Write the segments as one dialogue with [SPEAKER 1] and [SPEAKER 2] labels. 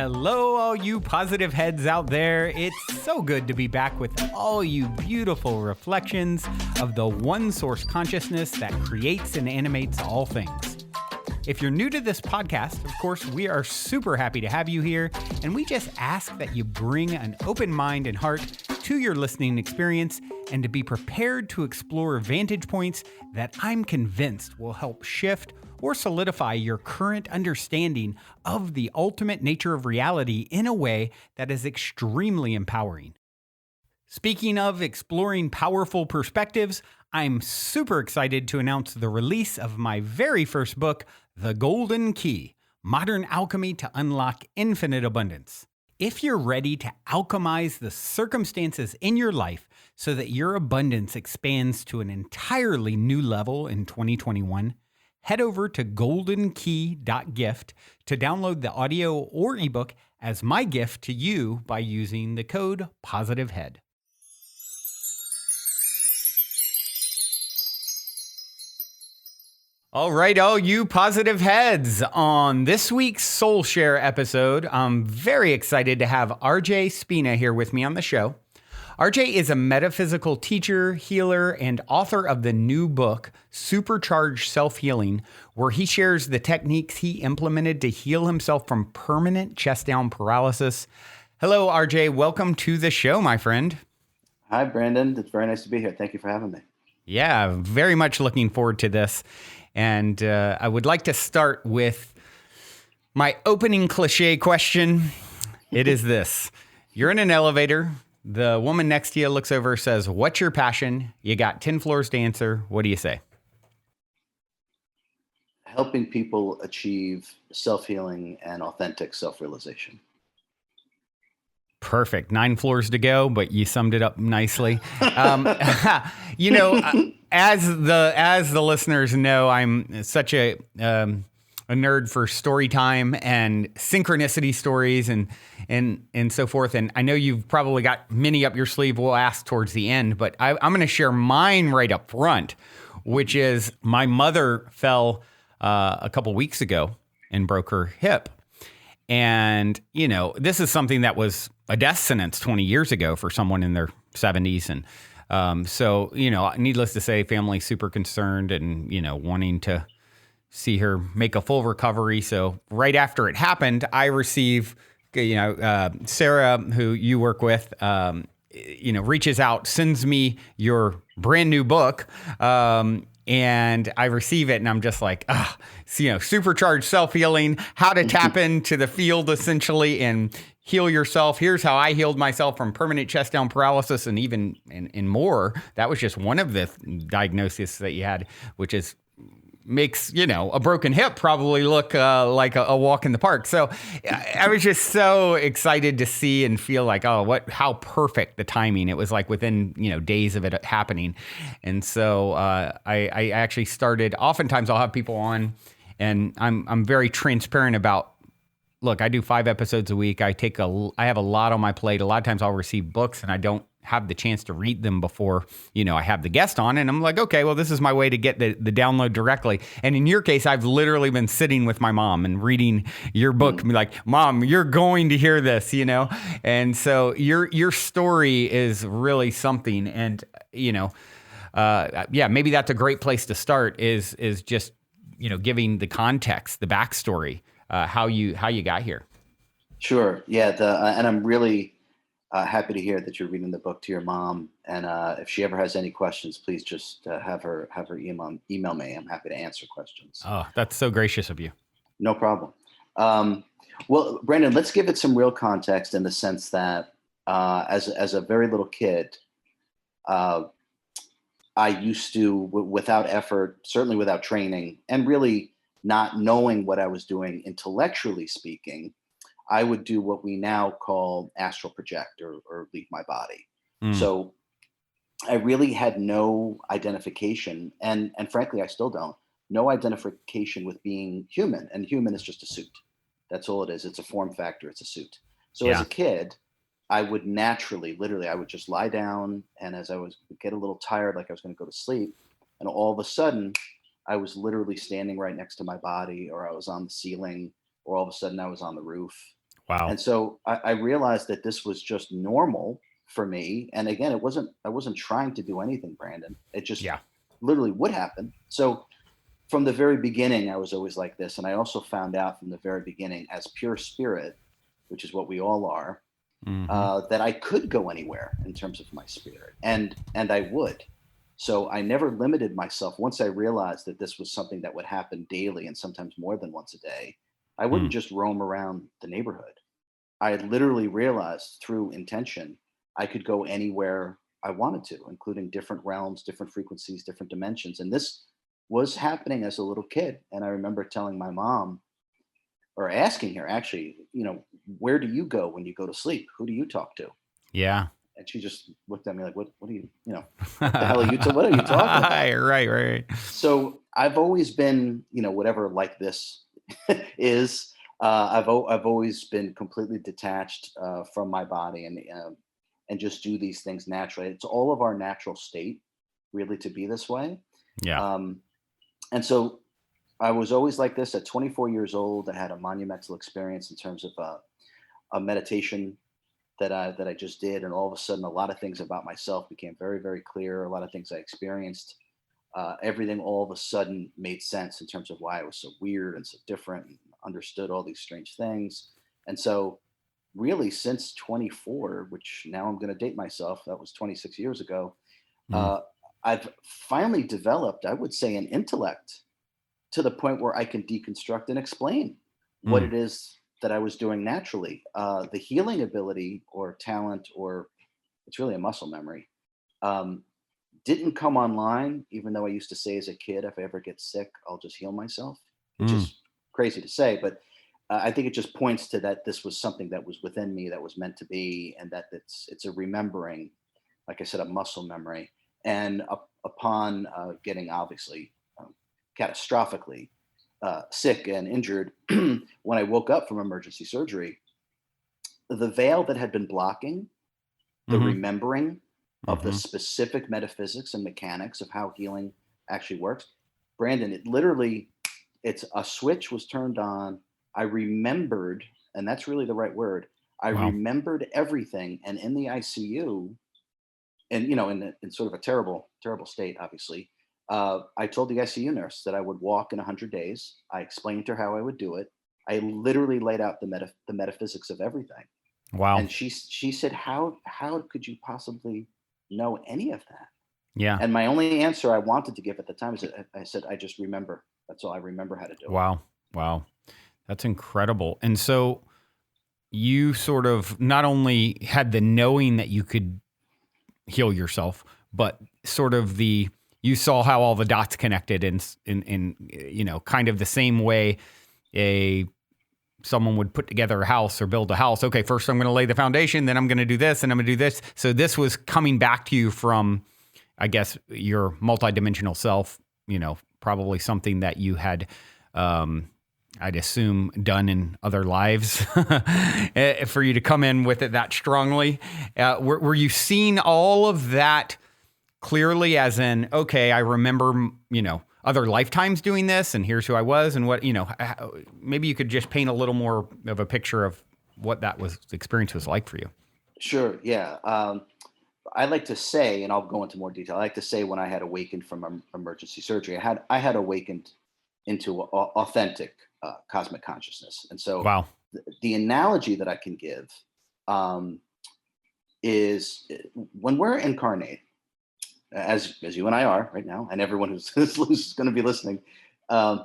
[SPEAKER 1] Hello, all you positive heads out there. It's so good to be back with all you beautiful reflections of the one source consciousness that creates and animates all things. If you're new to this podcast, of course, we are super happy to have you here, and we just ask that you bring an open mind and heart to your listening experience and to be prepared to explore vantage points that I'm convinced will help shift or solidify your current understanding of the ultimate nature of reality in a way that is extremely empowering. Speaking of exploring powerful perspectives, I'm super excited to announce the release of my very first book, The Golden Key: Modern Alchemy to Unlock Infinite Abundance. If you're ready to alchemize the circumstances in your life so that your abundance expands to an entirely new level in 2021, head over to goldenkey.gift to download the audio or ebook as my gift to you by using the code POSITIVEHEAD. All right, all you positive heads. On this week's Soul Share episode, I'm very excited to have RJ Spina here with me on the show. RJ is a metaphysical teacher, healer, and author of the new book, Supercharged Self Healing, where he shares the techniques he implemented to heal himself from permanent chest down paralysis. Hello, RJ. Welcome to the show, my friend.
[SPEAKER 2] Hi, Brandon. It's very nice to be here. Thank you for having me.
[SPEAKER 1] Yeah, very much looking forward to this. And I would like to start with my opening cliche question. It is this. You're in an elevator. The woman next to you looks over, says, "What's your passion?" You got 10 floors to answer. What do you say?
[SPEAKER 2] Helping people achieve self-healing and authentic self-realization.
[SPEAKER 1] Perfect. 9 floors to go, but you summed it up nicely. As the listeners know, I'm such a nerd for story time and synchronicity stories and so forth. And I know you've probably got many up your sleeve we'll ask towards the end, but I'm going to share mine right up front, which is my mother fell a couple weeks ago and broke her hip. And, this is something that was a death sentence 20 years ago for someone in their 70s. And so, needless to say, family's super concerned and, wanting to see her make a full recovery. So right after it happened, I receive, Sarah, who you work with, reaches out, sends me your brand new book. And I receive it and I'm just like, Supercharged Self Healing, how to tap into the field essentially and heal yourself. Here's how I healed myself from permanent chest down paralysis and even and more. That was just one of the diagnoses that you had, which makes, a broken hip probably look like a walk in the park. So I was just so excited to see and feel like, how perfect the timing. It was like within, days of it happening. And so I actually started, oftentimes I'll have people on and I'm very transparent about, look, I do 5 episodes a week. I have a lot on my plate. A lot of times I'll receive books and I don't have the chance to read them before, I have the guest on. And I'm like, okay, well, this is my way to get the download directly. And in your case, I've literally been sitting with my mom and reading your book and be like, Mom, you're going to hear this, And so your story is really something. And, maybe that's a great place to start is just, giving the context, the backstory, how you got here.
[SPEAKER 2] Sure. Yeah. And I'm really happy to hear that you're reading the book to your mom. And if she ever has any questions, please just have her email me. I'm happy to answer questions.
[SPEAKER 1] Oh, that's so gracious of you.
[SPEAKER 2] No problem. Well, Brandon, let's give it some real context in the sense that as a very little kid, I used to, without effort, certainly without training, and really not knowing what I was doing intellectually speaking, I would do what we now call astral project or leave my body. So I really had no identification, and frankly, I still don't, no identification with being human. And human is just a suit. That's all it is. It's a form factor. It's a suit. So as a kid, I would naturally, literally, I would just lie down, and as I would get a little tired, like I was going to go to sleep, and all of a sudden, I was literally standing right next to my body, or I was on the ceiling, or all of a sudden I was on the roof.
[SPEAKER 1] Wow.
[SPEAKER 2] And so I realized that this was just normal for me. And again, I wasn't trying to do anything, Brandon. It just
[SPEAKER 1] Yeah.
[SPEAKER 2] literally would happen. So from the very beginning, I was always like this. And I also found out from the very beginning, as pure spirit, which is what we all are,
[SPEAKER 1] Hmm.
[SPEAKER 2] that I could go anywhere in terms of my spirit, and I would. So I never limited myself. Once I realized that this was something that would happen daily and sometimes more than once a day, I wouldn't
[SPEAKER 1] Mm.
[SPEAKER 2] just roam around the neighborhood. I literally realized through intention I could go anywhere I wanted to, including different realms, different frequencies, different dimensions. And this was happening as a little kid. And I remember telling my mom, or asking her actually, where do you go when you go to sleep? Who do you talk to?
[SPEAKER 1] Yeah.
[SPEAKER 2] And she just looked at me like, what are you, what the hell are you, what are you talking about?
[SPEAKER 1] Right. Right.
[SPEAKER 2] So I've always been, whatever like this is, I've always been completely detached from my body, and just do these things naturally. It's all of our natural state, really, to be this way.
[SPEAKER 1] Yeah.
[SPEAKER 2] Um, and so I was always like this. At 24 years old, I had a monumental experience in terms of a meditation that I just did, and all of a sudden, a lot of things about myself became very, very clear. A lot of things I experienced, everything all of a sudden made sense in terms of why I was so weird and so different, and understood all these strange things. And so, really, since 24, which now I'm going to date myself, that was 26 years ago,
[SPEAKER 1] Mm.
[SPEAKER 2] uh, I've finally developed, I would say, an intellect to the point where I can deconstruct and explain what
[SPEAKER 1] Mm.
[SPEAKER 2] it is that I was doing naturally. The healing ability or talent, or it's really a muscle memory, um, didn't come online, even though I used to say as a kid, if I ever get sick, I'll just heal myself, which
[SPEAKER 1] Mm.
[SPEAKER 2] is crazy to say, but I think it just points to that this was something that was within me, that was meant to be, and that it's a remembering, like I said, a muscle memory. And upon getting obviously catastrophically sick and injured, when I woke up from emergency surgery, the veil that had been blocking the
[SPEAKER 1] Mhm.
[SPEAKER 2] remembering of the
[SPEAKER 1] Mhm.
[SPEAKER 2] specific metaphysics and mechanics of how healing actually works, Brandon, it literally, it's a switch was turned on. I remembered, and that's really the right word. I
[SPEAKER 1] Wow.
[SPEAKER 2] remembered everything, and in the ICU, and in sort of a terrible, terrible state, obviously. I told the ICU nurse that I would walk in 100 days. I explained to her how I would do it. I literally laid out the metaphysics of everything,
[SPEAKER 1] Wow.
[SPEAKER 2] and she said, how could you possibly know any of that?
[SPEAKER 1] Yeah.
[SPEAKER 2] And my only answer I wanted to give at the time is that I said, I just remember. That's all. I remember how to do it.
[SPEAKER 1] Wow. Wow. That's incredible. And so you sort of not only had the knowing that you could heal yourself, but sort of you saw how all the dots connected in kind of the same way a someone would put together a house or build a house. Okay, first I'm going to lay the foundation, then I'm going to do this, and I'm going to do this. So this was coming back to you from, I guess, your multidimensional self, probably something that you had, I'd assume, done in other lives for you to come in with it that strongly. Were you seeing all of that clearly as in, okay, I remember, other lifetimes doing this, and here's who I was, and what, maybe you could just paint a little more of a picture of what the experience was like for you.
[SPEAKER 2] Sure. Yeah. I like to say, and I'll go into more detail. I like to say when I had awakened from emergency surgery, I had awakened into authentic cosmic consciousness. And so
[SPEAKER 1] Wow.
[SPEAKER 2] the analogy that I can give, um, is when we're incarnate, as you and I are right now, and everyone who's going to be listening, um,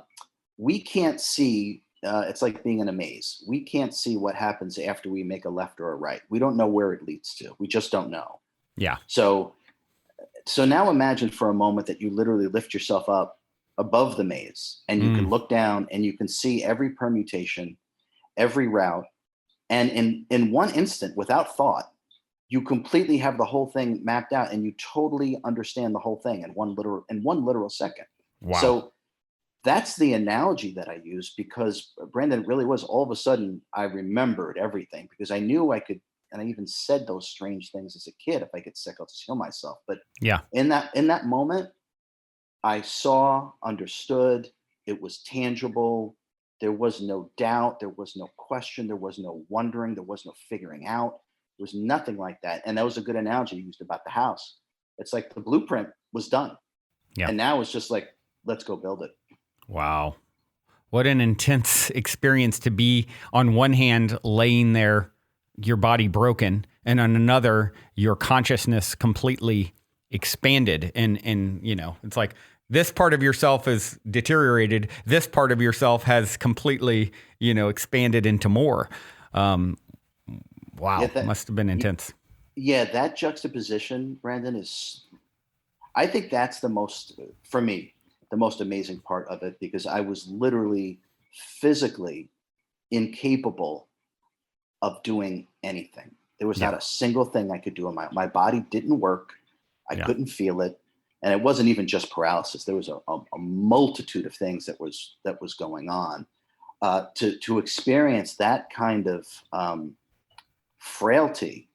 [SPEAKER 2] we can't see. It's like being in a maze. We can't see what happens after we make a left or a right. We don't know where it leads to. We just don't know.
[SPEAKER 1] Yeah.
[SPEAKER 2] So, so now imagine for a moment that you literally lift yourself up above the maze, and you can
[SPEAKER 1] Mm.
[SPEAKER 2] look down and you can see every permutation, every route, and in one instant, without thought, you completely have the whole thing mapped out, and you totally understand the whole thing in one literal second.
[SPEAKER 1] Wow.
[SPEAKER 2] So that's the analogy that I use, because Brandon, it really was all of a sudden I remembered everything, because I knew I could, and I even said those strange things as a kid. If I get sick, I'll just heal myself. But
[SPEAKER 1] Yeah.
[SPEAKER 2] in that moment, I saw, understood, it was tangible. There was no doubt. There was no question. There was no wondering. There was no figuring out. There was nothing like that. And that was a good analogy you used about the house. It's like the blueprint was done.
[SPEAKER 1] Yeah.
[SPEAKER 2] And now it's just like, let's go build it.
[SPEAKER 1] Wow. What an intense experience to be on one hand laying there, your body broken, and on another, your consciousness completely expanded. And you know, it's like this part of yourself is deteriorated. This part of yourself has completely, you know, expanded into more. Wow.
[SPEAKER 2] Yeah,
[SPEAKER 1] Must have been intense.
[SPEAKER 2] yeah, that juxtaposition, Brandon, I think that's for me, the most amazing part of it, because I was literally physically incapable of doing anything. There was not a single thing I could do. My body didn't work. I couldn't feel it. And it wasn't even just paralysis. There was a multitude of things that was going on. To experience that kind of frailty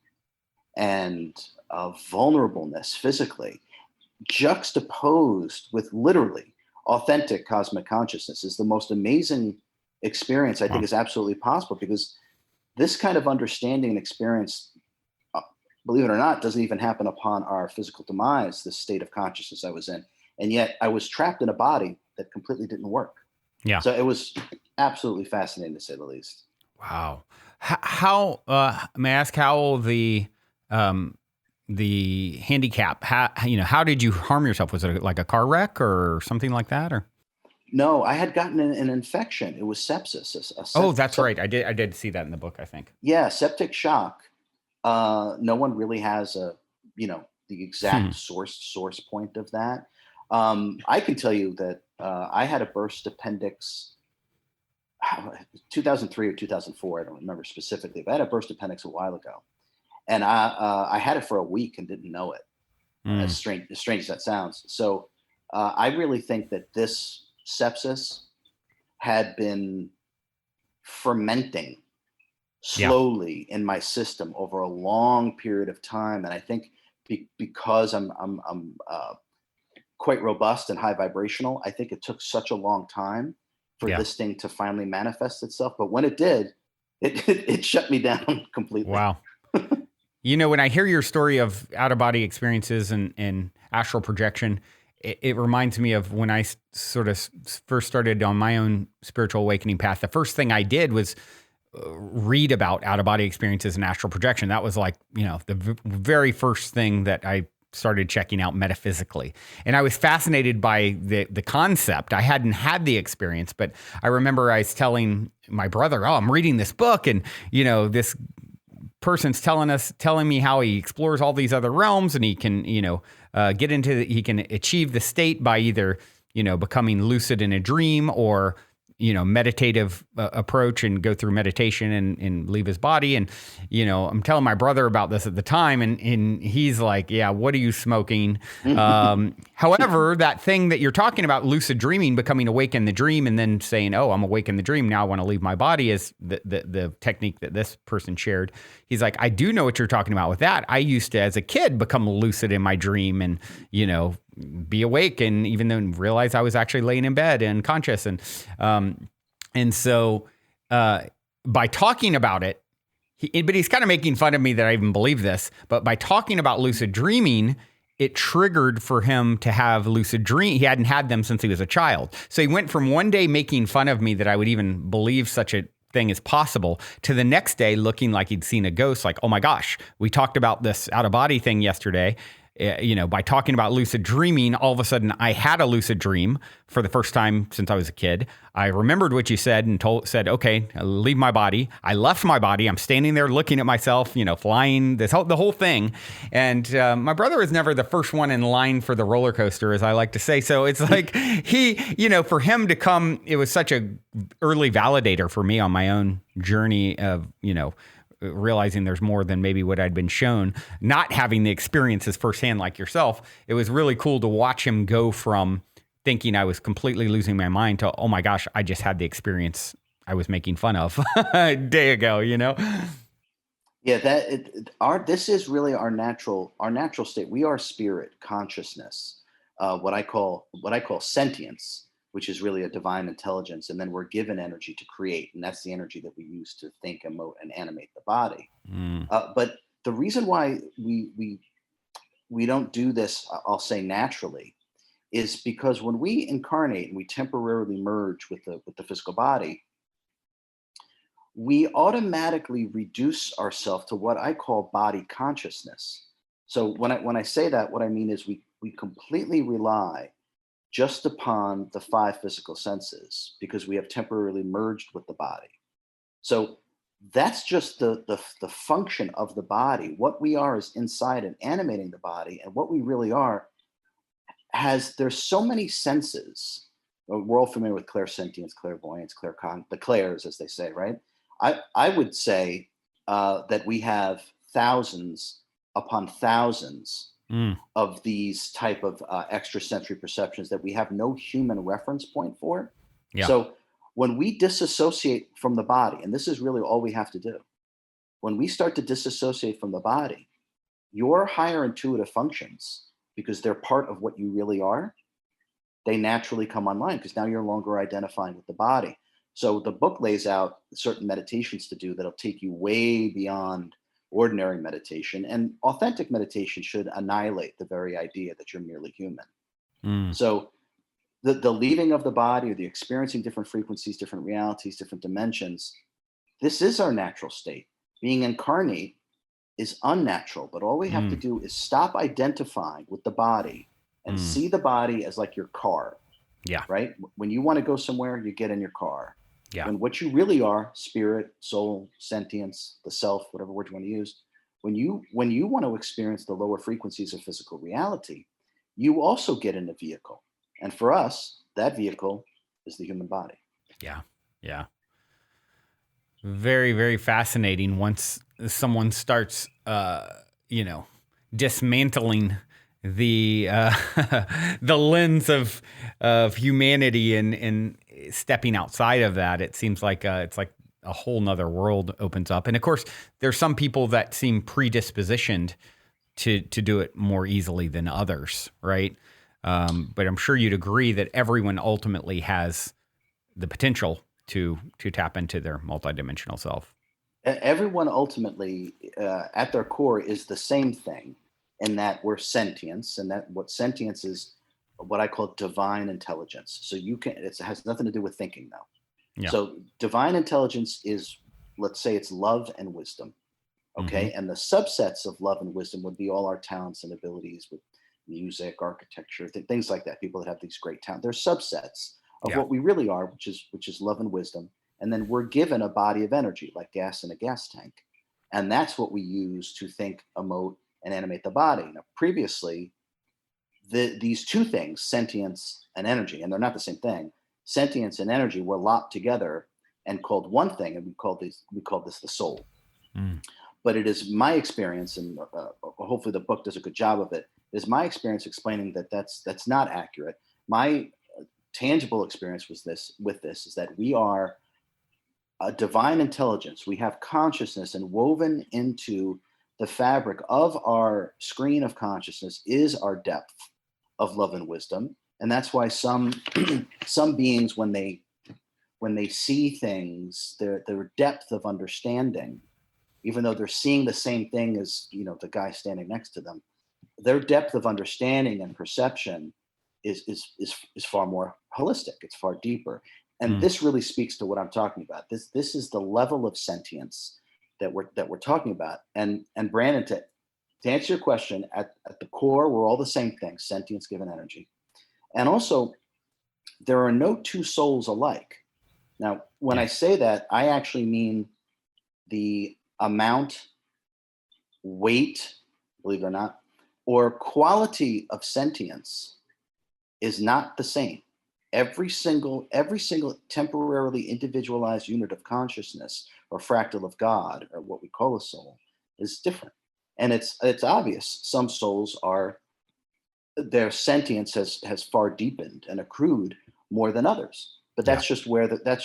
[SPEAKER 2] and vulnerableness physically, juxtaposed with literally authentic cosmic consciousness, is the most amazing experience I think is absolutely possible, because this kind of understanding and experience, believe it or not, doesn't even happen upon our physical demise, this state of consciousness I was in. And yet I was trapped in a body that completely didn't work.
[SPEAKER 1] Yeah.
[SPEAKER 2] So it was absolutely fascinating, to say the least.
[SPEAKER 1] Wow. How may I ask how the handicap, how did you harm yourself? Was it like a car wreck or something like that? Or
[SPEAKER 2] No, I had gotten an infection. It was sepsis.
[SPEAKER 1] That's right. I did see that in the book, I think.
[SPEAKER 2] Yeah, septic shock. No one really has the exact source point of that. I can tell you that I had a burst appendix 2003 or 2004. I don't remember specifically, but I had a burst appendix a while ago. And I had it for a week and didn't know it, as strange as that sounds. So I really think that this sepsis had been fermenting slowly in my system over a long period of time. And I think because I'm quite robust and high vibrational, I think it took such a long time for this thing to finally manifest itself. But when it did, it shut me down completely.
[SPEAKER 1] Wow. You know, when I hear your story of out-of-body experiences and astral projection, it reminds me of when I sort of first started on my own spiritual awakening path. The first thing I did was read about out-of-body experiences and astral projection. That was like, the very first thing that I started checking out metaphysically. And I was fascinated by the concept. I hadn't had the experience, but I remember I was telling my brother, I'm reading this book, and, this person's telling me how he explores all these other realms, and he can, he can achieve the state by either, becoming lucid in a dream or, meditative approach and go through meditation and leave his body. And, I'm telling my brother about this at the time, and he's like, yeah, what are you smoking? However, that thing that you're talking about, lucid dreaming, becoming awake in the dream and then saying, oh, I'm awake in the dream, now I want to leave my body, is the technique that this person shared. He's like, I do know what you're talking about with that. I used to, as a kid, become lucid in my dream and, be awake, and even then realize I was actually laying in bed and conscious. And so by talking about it, but he's kind of making fun of me that I even believe this, but by talking about lucid dreaming, it triggered for him to have lucid dream. He hadn't had them since he was a child. So he went from one day making fun of me that I would even believe such a thing is possible, to the next day looking like he'd seen a ghost, like, oh my gosh, we talked about this out of body thing yesterday. By talking about lucid dreaming, all of a sudden I had a lucid dream for the first time since I was a kid. I remembered what you said and said, okay, I'll leave my body. I left my body. I'm standing there looking at myself, flying the whole thing. And my brother is never the first one in line for the roller coaster, as I like to say. So it's like for him to come, it was such a early validator for me on my own journey of, realizing there's more than maybe what I'd been shown, not having the experiences firsthand like yourself. It was really cool to watch him go from thinking I was completely losing my mind to, oh my gosh, I just had the experience I was making fun of a day ago,
[SPEAKER 2] Yeah, this is really our natural state. We are spirit, consciousness, what I call sentience. which is really a divine intelligence, and then we're given energy to create, and that's the energy that we use to think, emote, and animate the body.
[SPEAKER 1] Mm.
[SPEAKER 2] But the reason why we don't do this, I'll say naturally, is because when we incarnate and we temporarily merge with the physical body, we automatically reduce ourselves to what I call body consciousness. So when I say that, what I mean is we completely rely just upon the five physical senses because we have temporarily merged with the body. So that's just the function of the body. What we are is inside and animating the body, and what we really are there's so many senses. We're all familiar with clairsentience, clairvoyance, the clairs, as they say, right? I would say that we have thousands upon thousands
[SPEAKER 1] Mm.
[SPEAKER 2] of these type of extrasensory perceptions that we have no human reference point for.
[SPEAKER 1] Yeah.
[SPEAKER 2] So when we disassociate from the body, and this is really all we have to do, when we start to disassociate from the body, your higher intuitive functions, because they're part of what you really are, they naturally come online because now you're no longer identifying with the body. So the book lays out certain meditations to do that'll take you way beyond ordinary meditation. And authentic meditation should annihilate the very idea that you're merely human.
[SPEAKER 1] Mm.
[SPEAKER 2] So the leaving of the body or the experiencing different frequencies, different realities, different dimensions, this is our natural state. Being incarnate is unnatural, but all we have to
[SPEAKER 1] Mm.
[SPEAKER 2] do is stop identifying with the body and
[SPEAKER 1] Mm.
[SPEAKER 2] see the body as like your car,
[SPEAKER 1] Yeah.
[SPEAKER 2] right? When you want to go somewhere, you get in your car.
[SPEAKER 1] Yeah.
[SPEAKER 2] When what you really are, spirit, soul, sentience, the self, whatever word you want to use, when you want to experience the lower frequencies of physical reality, you also get in a vehicle. And for us, that vehicle is the human body.
[SPEAKER 1] Yeah. Yeah. Very, very fascinating once someone starts, dismantling the the lens of humanity and stepping outside of that. It seems like it's like a whole nother world opens up. And of course, there's some people that seem predispositioned to do it more easily than others, right? But I'm sure you'd agree that everyone ultimately has the potential to tap into their multidimensional self.
[SPEAKER 2] Everyone ultimately, at their core, is the same thing in that we're sentience, and that what sentience is what I call divine intelligence. So it has nothing to do with thinking though.
[SPEAKER 1] Yeah.
[SPEAKER 2] So divine intelligence is, let's say, it's love and wisdom.
[SPEAKER 1] Mm-hmm.
[SPEAKER 2] Okay. And the subsets of love and wisdom would be all our talents and abilities with music, architecture, things like that. People that have these great talents. They're subsets of
[SPEAKER 1] Yeah.
[SPEAKER 2] what we really are, which is love and wisdom. And then we're given a body of energy like gas in a gas tank. And that's what we use to think, emote, and animate the body. Now, previously, these two things, sentience and energy, and they're not the same thing. Sentience and energy were lopped together and called one thing, and we call this the soul.
[SPEAKER 1] Mm.
[SPEAKER 2] But it is my experience, and hopefully the book does a good job of it. It is my experience explaining that that's not accurate. My tangible experience with this is that we are a divine intelligence. We have consciousness, and woven into the fabric of our screen of consciousness is our depth of love and wisdom. And that's why some some beings, when they see things, their depth of understanding, even though they're seeing the same thing as the guy standing next to them, their depth of understanding and perception is far more holistic. It's far deeper. And
[SPEAKER 1] Mm.
[SPEAKER 2] this really speaks to what I'm talking about. This is the level of sentience that we're talking about. And Brandon, to answer your question, at the core, we're all the same thing: sentience, given energy. And also, there are no two souls alike. Now, when
[SPEAKER 1] Yeah.
[SPEAKER 2] I say that, I actually mean the amount, weight, believe it or not, or quality of sentience is not the same. Every single temporarily individualized unit of consciousness or fractal of God, or what we call a soul, is different. And it's obvious. Some souls are, their sentience has far deepened and accrued more than others. But
[SPEAKER 1] Yeah.
[SPEAKER 2] that's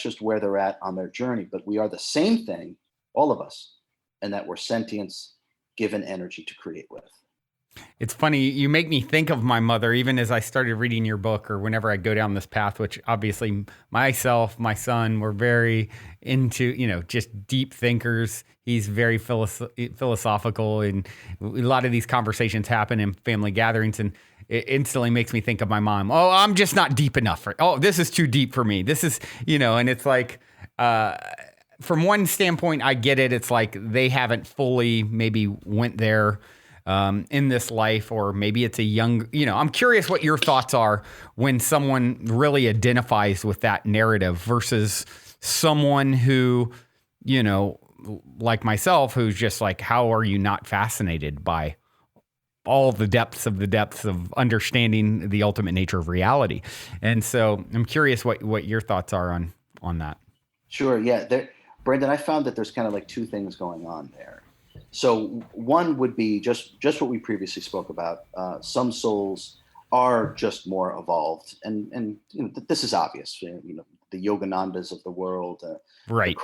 [SPEAKER 2] just where they're at on their journey. But we are the same thing, all of us, and that we're sentience given energy to create with.
[SPEAKER 1] It's funny, you make me think of my mother, even as I started reading your book or whenever I go down this path, which obviously myself, my son, we're very into, just deep thinkers. He's very philosophical, and a lot of these conversations happen in family gatherings, and it instantly makes me think of my mom. Oh, I'm just not deep enough. This is too deep for me. This is, and it's like, from one standpoint, I get it. It's like they haven't fully maybe went there in this life, or maybe it's a young, I'm curious what your thoughts are when someone really identifies with that narrative versus someone who, like myself, who's just like, how are you not fascinated by all the depths of understanding the ultimate nature of reality? And so I'm curious what your thoughts are on that.
[SPEAKER 2] Sure. Yeah. Brandon, I found that there's kind of like two things going on there. So one would be just what we previously spoke about. Some souls are just more evolved, and this is obvious. The Yoganandas of the world,
[SPEAKER 1] right?
[SPEAKER 2] The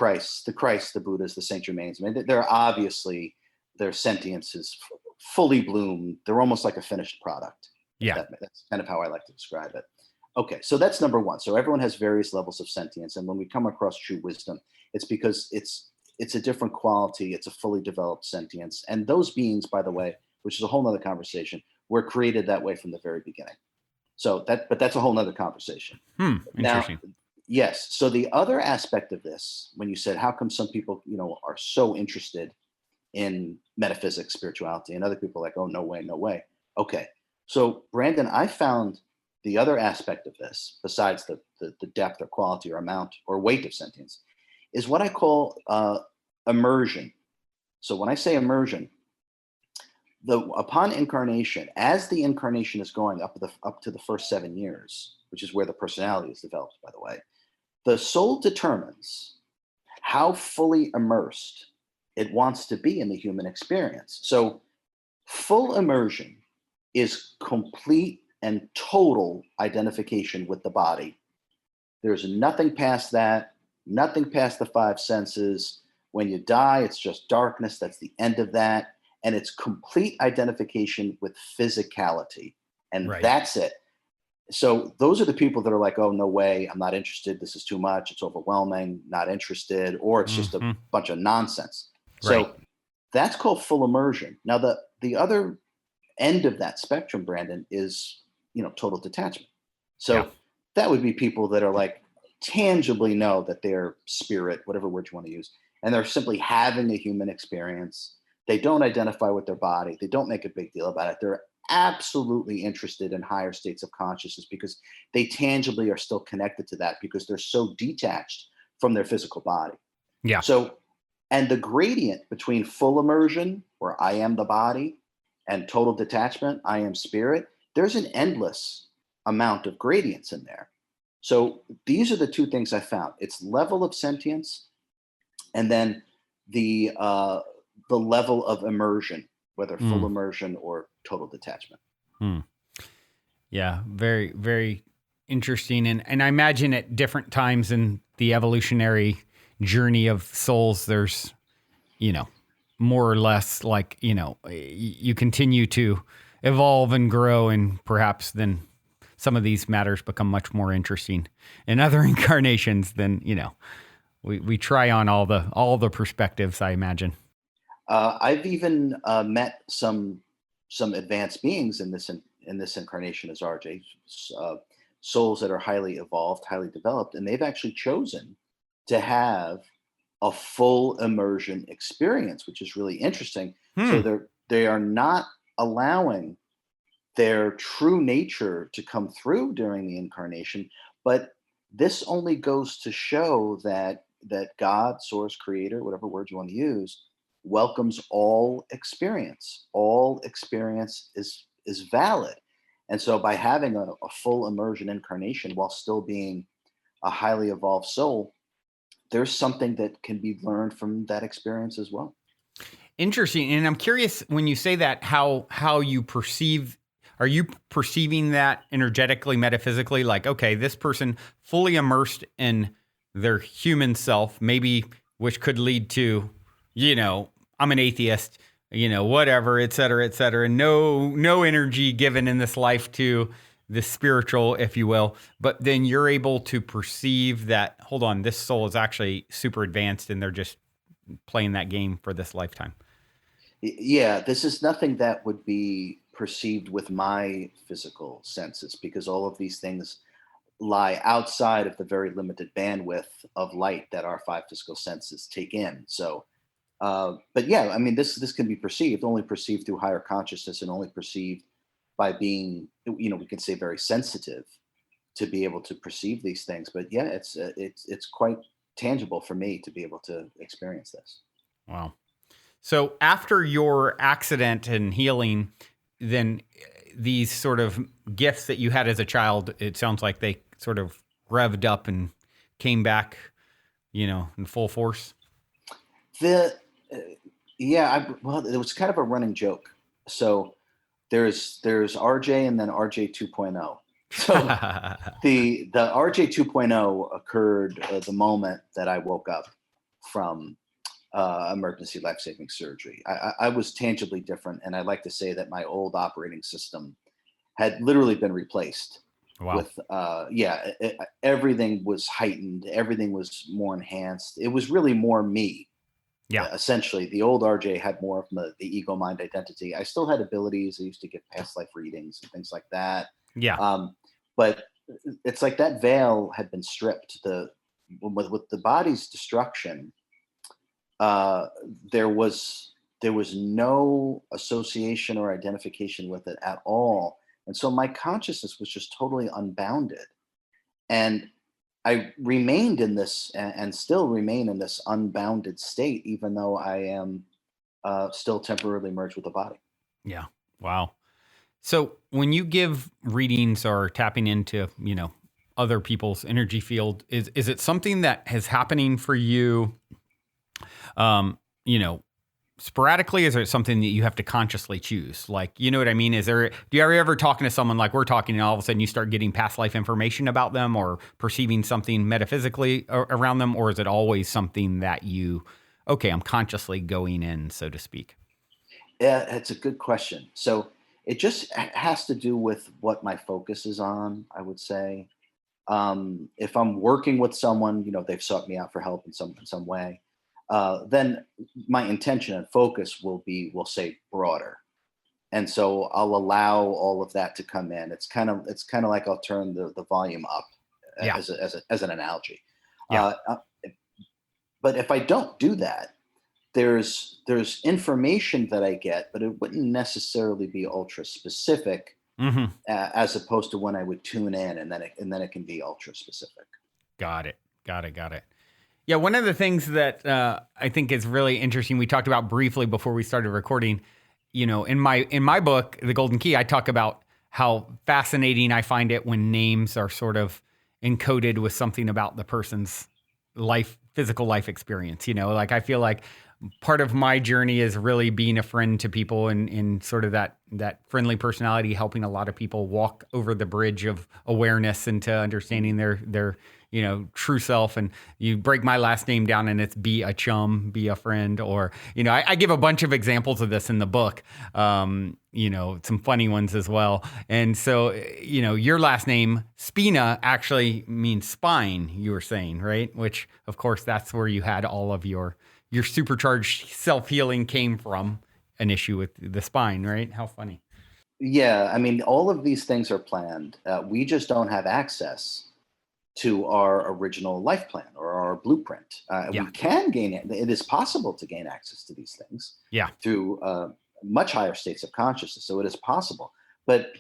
[SPEAKER 2] Christ, the Buddhas, the Saint Germains. I mean, they're obviously, their sentience is fully bloomed. They're almost like a finished product.
[SPEAKER 1] Yeah,
[SPEAKER 2] that's kind of how I like to describe it. Okay, so that's number one. So everyone has various levels of sentience, and when we come across true wisdom, it's because it's a different quality. It's a fully developed sentience, and those beings, by the way, which is a whole nother conversation, were created that way from the very beginning. But that's a whole nother conversation.
[SPEAKER 1] Interesting.
[SPEAKER 2] Now, yes. So the other aspect of this, when you said, how come some people, are so interested in metaphysics, spirituality, and other people are like, oh, no way, no way. Okay. So Brandon, I found the other aspect of this, besides the depth or quality or amount or weight of sentience, is what I call immersion. So when I say immersion, upon incarnation, as the incarnation is going up to the first 7 years, which is where the personality is developed, by the way, the soul determines how fully immersed it wants to be in the human experience. So full immersion is complete and total identification with the body. There's nothing past that, nothing past the five senses. When you die, it's just darkness. That's the end of that. And it's complete identification with physicality. And
[SPEAKER 1] Right.
[SPEAKER 2] That's it. So those are the people that are like, oh, no way, I'm not interested. This is too much. It's overwhelming, not interested, or it's just a bunch of nonsense.
[SPEAKER 1] Right.
[SPEAKER 2] So that's called full immersion. Now, the other end of that spectrum, Brandon, is, total detachment. So that would be people that are like, tangibly know that they're spirit, whatever word you want to use, and they're simply having a human experience. They don't identify with their body. They don't make a big deal about it. They're absolutely interested in higher states of consciousness because they tangibly are still connected to that because they're so detached from their physical body.
[SPEAKER 1] Yeah.
[SPEAKER 2] So, and the gradient between full immersion, where I am the body, and total detachment, I am spirit, there's an endless amount of gradients in there. So these are the two things I found. It's level of sentience, and then the level of immersion, whether full immersion or total detachment.
[SPEAKER 1] Yeah, very, very interesting. And I imagine at different times in the evolutionary journey of souls, there's, more or less like, you continue to evolve and grow, and perhaps then some of these matters become much more interesting in other incarnations than, we try on all the perspectives, I imagine.
[SPEAKER 2] I've even met some advanced beings in this incarnation as RJ, souls that are highly evolved, highly developed, and they've actually chosen to have a full immersion experience, which is really interesting. So they are not allowing their true nature to come through during the incarnation, but this only goes to show that God, source, creator, whatever word you want to use, welcomes all experience. All experience is valid. And so by having a full immersion incarnation while still being a highly evolved soul, there's something that can be learned from that experience as well.
[SPEAKER 1] Interesting. And I'm curious, when you say that, how you perceive, are you perceiving that energetically, metaphysically? Like, okay, this person fully immersed in their human self, maybe, which could lead to, I'm an atheist. whatever, et cetera, et cetera. No energy given in this life to the spiritual, if you will. But then you're able to perceive that, hold on, this soul is actually super advanced and they're just playing that game for this lifetime.
[SPEAKER 2] Yeah, this is nothing that would be perceived with my physical senses, because all of these things lie outside of the very limited bandwidth of light that our five physical senses take in. So, but yeah, I mean, this can be perceived, only perceived through higher consciousness, and only perceived by being, we can say very sensitive to be able to perceive these things. But yeah, it's quite tangible for me to be able to experience this.
[SPEAKER 1] Wow. So after your accident and healing, then these sort of gifts that you had as a child, it sounds like they sort of revved up and came back, in full force.
[SPEAKER 2] The well, it was kind of a running joke. So there's RJ and then RJ 2.0. So the RJ 2.0 occurred the moment that I woke up from emergency life-saving surgery. I was tangibly different, and I like to say that my old operating system had literally been replaced.
[SPEAKER 1] Wow.
[SPEAKER 2] With everything was heightened, everything was more enhanced. It was really more me.
[SPEAKER 1] Yeah.
[SPEAKER 2] Essentially, the old RJ had more of the ego mind identity. I still had abilities. I used to get past life readings and things like that.
[SPEAKER 1] Yeah.
[SPEAKER 2] But it's like that veil had been stripped. With the body's destruction, there was no association or identification with it at all, and so my consciousness was just totally unbounded, and I remained in this and still remain in this unbounded state, even though I am still temporarily merged with the body.
[SPEAKER 1] Yeah. Wow. So when you give readings or tapping into, other people's energy field, is it something that is happening for you, sporadically? Is it something that you have to consciously choose? Like, you know what I mean? Do you ever talking to someone like we're talking and all of a sudden you start getting past life information about them or perceiving something metaphysically around them? Or is it always something that I'm consciously going in, so to speak?
[SPEAKER 2] Yeah, it's a good question. So it just has to do with what my focus is on, I would say. If I'm working with someone, they've sought me out for help in some way, then my intention and focus we'll say broader, and so I'll allow all of that to come in. It's kind of like I'll turn the volume up,
[SPEAKER 1] Yeah.
[SPEAKER 2] as an analogy.
[SPEAKER 1] Yeah.
[SPEAKER 2] But if I don't do that, there's information that I get, but it wouldn't necessarily be ultra specific,
[SPEAKER 1] Mm-hmm.
[SPEAKER 2] as opposed to when I would tune in, and then it can be ultra specific.
[SPEAKER 1] Got it. Yeah, one of the things that I think is really interesting, we talked about briefly before we started recording, in my book, The Golden Key, I talk about how fascinating I find it when names are sort of encoded with something about the person's physical life experience. Like I feel like part of my journey is really being a friend to people and sort of that friendly personality, helping a lot of people walk over the bridge of awareness into understanding their true self. And you break my last name down and it's be a chum, be a friend, or, I give a bunch of examples of this in the book, some funny ones as well. And so, your last name, Spina, actually means spine, you were saying, right? Which, of course, that's where you had all of your supercharged self-healing came from, an issue with the spine, right? How funny.
[SPEAKER 2] Yeah, I mean, all of these things are planned. We just don't have access to our original life plan or our blueprint.
[SPEAKER 1] Yeah.
[SPEAKER 2] We can gain it. It is possible to gain access to these things through much higher states of consciousness. So it is possible. But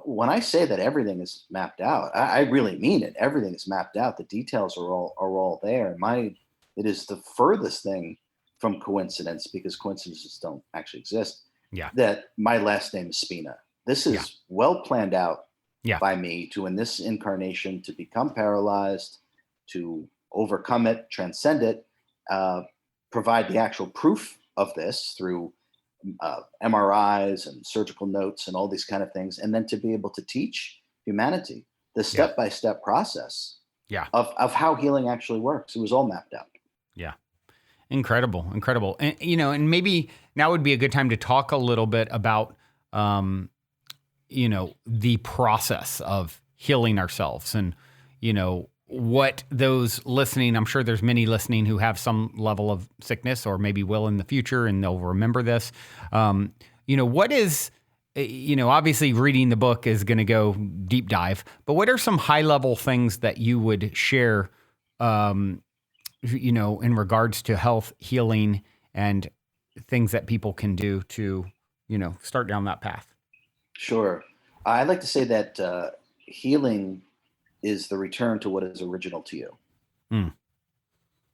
[SPEAKER 2] when I say that everything is mapped out, I really mean it. Everything is mapped out. The details are all there. It is the furthest thing from coincidence, because coincidences don't actually exist.
[SPEAKER 1] Yeah.
[SPEAKER 2] That my last name is Spina. This is well planned out by me to, in this incarnation, to become paralyzed, to overcome it, transcend it, provide the actual proof of this through MRIs and surgical notes and all these kind of things, and then to be able to teach humanity the step-by-step process of how healing actually works. It was all mapped out.
[SPEAKER 1] Yeah. Incredible, incredible. And, and maybe now would be a good time to talk a little bit about, the process of healing ourselves and, what those listening, I'm sure there's many listening who have some level of sickness or maybe will in the future and they'll remember this. What is, obviously reading the book is going to go deep dive, but what are some high level things that you would share, in regards to health, healing, and things that people can do to, start down that path?
[SPEAKER 2] Sure. I like to say that healing is the return to what is original to you.
[SPEAKER 1] Mm.